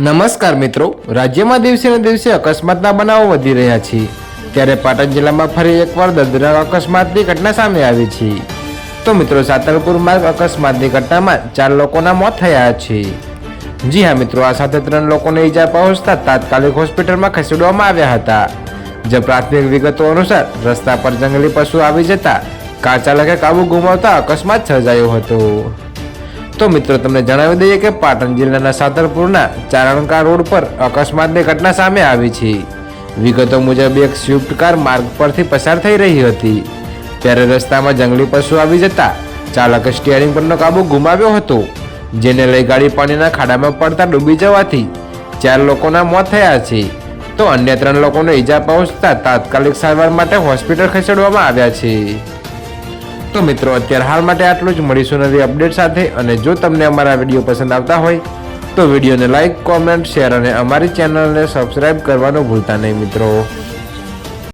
નમસ્કાર મિત્રો, રાજ્યમાં દિવસે ને દિવસે અકસ્માતના બનાવો વધી રહ્યા છે ત્યારે પાટણ જિલ્લામાં ફરી એકવાર દર્દનાક અકસ્માતની ઘટના સામે આવી છે। તો મિત્રો, સાતલપુર માર્ગ અકસ્માતની ઘટનામાં 4 લોકોના મોત થયા છે। જી હા મિત્રો, આ સાથે 3 લોકોને ઈજા પહોંચતા તાત્કાલિક હોસ્પિટલમાં ખસેડવામાં આવ્યા હતા। જે પ્રાથમિક વિગતો અનુસાર રસ્તા પર જંગલી પશુ આવી જતા કાર ચાલકે કાબુ ગુમાવતા અકસ્માત સર્જાયો હતો। તો મિત્રો, તમને જણાવી દઈએ કે પાટણ જિલ્લાના સાતલપુરના ચારણકા રોડ પર અકસ્માતની ઘટના સામે આવી છે। વિગતો મુજબ એક સ્વિફ્ટ કાર માર્ગ પરથી પસાર થઈ રહી હતી ત્યારે રસ્તામાં જંગલી પશુ આવી જતા ચાલકે સ્ટીયરિંગ પરનો કાબુ ગુમાવ્યો હતો, જેને લઈ ગાડી પાણીના ખાડામાં પડતા ડૂબી જવાથી 4 લોકોના મોત થયા છે તો અન્ય 3 લોકોને ઈજા પહોંચતા તાત્કાલિક સારવાર માટે હોસ્પિટલ ખસેડવામાં આવ્યા છે। તો મિત્રો, અત્યારે હાલ માટે આટલું જ। મળીશું નવી અપડેટ સાથે। અને જો તમને અમારા વિડીયો પસંદ આવતા હોય તો વિડીયોને લાઇક, કોમેન્ટ, શેર અને અમારી ચેનલને સબસ્ક્રાઇબ કરવાનું ભૂલતા નહીં મિત્રો।